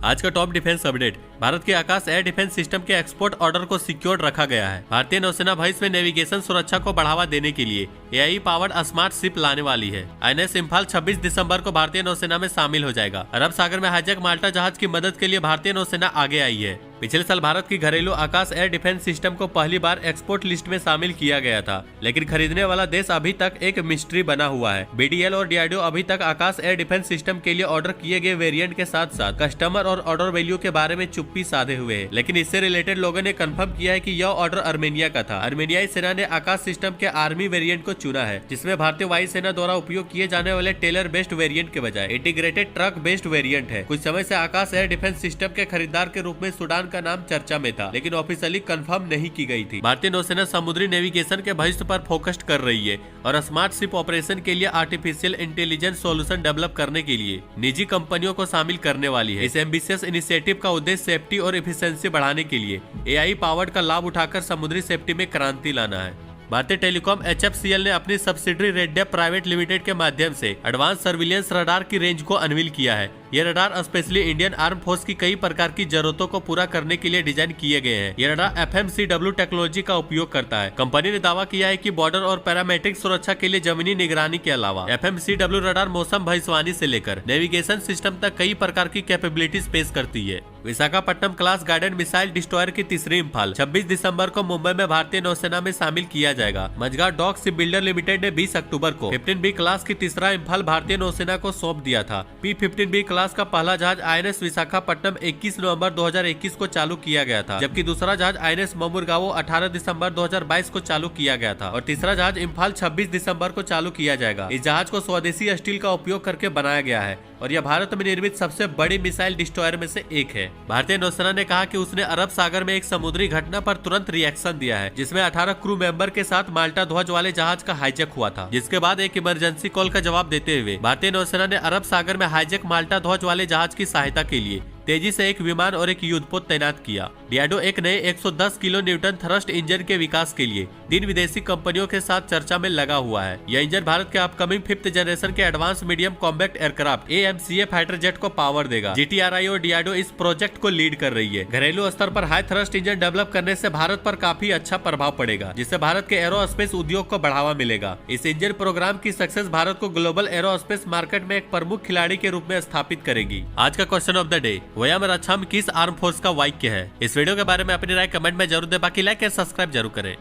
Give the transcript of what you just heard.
आज का top defence update. Bharat के आकाश एयर डिफेंस सिस्टम के एक्सपोर्ट ऑर्डर को सिक्योर्ड रखा गया है। भारतीय नौसेना भविष्य में नेविगेशन सुरक्षा को बढ़ावा देने के लिए एआई पावर्ड स्मार्ट शिप लाने वाली है। आईएनएस इम्फाल 26 दिसंबर को भारतीय नौसेना में शामिल हो जाएगा। अरब सागर में हाईजैक माल्टा जहाज की मदद के लिए भारतीय नौसेना आगे आई है। पिछले साल भारत की घरेलू आकाश एयर डिफेंस सिस्टम को पहली बार एक्सपोर्ट लिस्ट में शामिल किया गया था, लेकिन खरीदने वाला देश अभी तक एक मिस्ट्री बना हुआ है। बीडीएल और डीआरडीओ अभी तक आकाश एयर डिफेंस सिस्टम के लिए ऑर्डर किए गए वेरिएंट के साथ साथ कस्टमर और ऑर्डर वैल्यू के बारे में चुप्पी साधे हुए हैं, लेकिन इससे रिलेटेड लोगों ने कंफर्म किया है कि यह ऑर्डर आर्मेनिया का था। आर्मेनियाई सेना ने आकाश सिस्टम के आर्मी वेरिएंट को चुना है, जिसमें भारतीय वायुसेना द्वारा उपयोग किए जाने वाले टेलर बेस्ड वेरिएंट के बजाय इंटीग्रेटेड ट्रक बेस्ड वेरिएंट है। कुछ समय से आकाश एयर डिफेंस सिस्टम के खरीदार के रूप में सूडान का नाम चर्चा में था, लेकिन ऑफिशियली कंफर्म नहीं की गई थी। भारतीय नौसेना समुद्री नेविगेशन के भविष्य पर फोकस कर रही है और स्मार्ट शिप ऑपरेशन के लिए आर्टिफिशियल इंटेलिजेंस सॉल्यूशन डेवलप करने के लिए निजी कंपनियों को शामिल करने वाली है। इस एम्बिशियस इनिशिएटिव का उद्देश्य सेफ्टी और एफिशिएंसी बढ़ाने के लिए एआई पावर्ड का लाभ उठाकर समुद्री सेफ्टी में क्रांति लाना है। भारतीय टेलीकॉम एचएफसीएल ने अपनी सब्सिडरी रेडडेप प्राइवेट लिमिटेड के माध्यम से एडवांस सर्विलेंस रडार की रेंज को अनवील किया है। ये radar specially Indian arm force की कई प्रकार की जरूरतों को पूरा करने के लिए डिजाइन किए गए हैं। ये रडार FMCW टेक्नोलॉजी का उपयोग करता है। कंपनी ने दावा किया है कि बॉर्डर और पैरामेट्रिक सुरक्षा के लिए जमीनी निगरानी के अलावा FMCW रडार मौसम भविष्यवाणी से लेकर नेविगेशन सिस्टम तक कई प्रकार की कैपेबिलिटीज पेश करती है। Visakhapatnam class guided missile destroyer की तीसरी इम्फाल 26 दिसंबर को मुंबई में भारतीय नौसेना में शामिल किया जाएगा। Mazagon dock ship builder limited ने 20 अक्टूबर को 15B क्लास की तीसरा इम्फाल भारतीय नौसेना को सौंप दिया था। P-15B क्लास का पहला जहाज आईएनएस विशाखापट्टनम 21 नवंबर 2021 को चालू किया गया था, जबकि दूसरा जहाज आईएनएस ममुरगाओ 18 दिसंबर 2022 को चालू किया गया था और तीसरा जहाज इम्फाल 26 दिसंबर को चालू किया जाएगा। इस जहाज को स्वदेशी स्टील का उपयोग करके बनाया गया है और यह भारत में निर्मित सबसे बड़ी मिसाइल डिस्ट्रॉयर में से एक है। भारतीय नौसेना ने कहा कि उसने अरब सागर में एक समुद्री घटना पर तुरंत रिएक्शन दिया है, जिसमें 18 क्रू मेंबर के साथ माल्टा ध्वज वाले जहाज का हाईजैक हुआ था, जिसके बाद एक इमरजेंसी कॉल का जवाब देते हुए भारतीय नौसेना ने अरब सागर में हाईजैक माल्टा ध्वज वाले जहाज की सहायता के लिए तेजी से एक विमान और एक युद्धपोत तैनात किया। डीआरडीओ एक नए 110 किलो न्यूटन थ्रस्ट इंजन के विकास के लिए 3 विदेशी कंपनियों के साथ चर्चा में लगा हुआ है। यह इंजन भारत के अपकमिंग 5th जनरेशन के advance medium combat aircraft AMCA fighter jet को पावर देगा। GTRI और डीआरडीओ इस प्रोजेक्ट को लीड कर रही है। घरेलू स्तर पर हाई थ्रस्ट इंजन डेवलप करने से भारत पर काफी अच्छा प्रभाव पड़ेगा, जिससे भारत के एरोस्पेस उद्योग को बढ़ावा मिलेगा। इस इंजन प्रोग्राम की सक्सेस भारत को ग्लोबल एरोस्पेस मार्केट में एक प्रमुख खिलाड़ी के रूप में स्थापित करेगी। आज का क्वेश्चन ऑफ द डे, वयामरक्षम किस आर्म फोर्स का वाक्य है? इस वीडियो के बारे में अपनी राय कमेंट में जरूर दें। बाकी लाइक और सब्सक्राइब जरूर करें।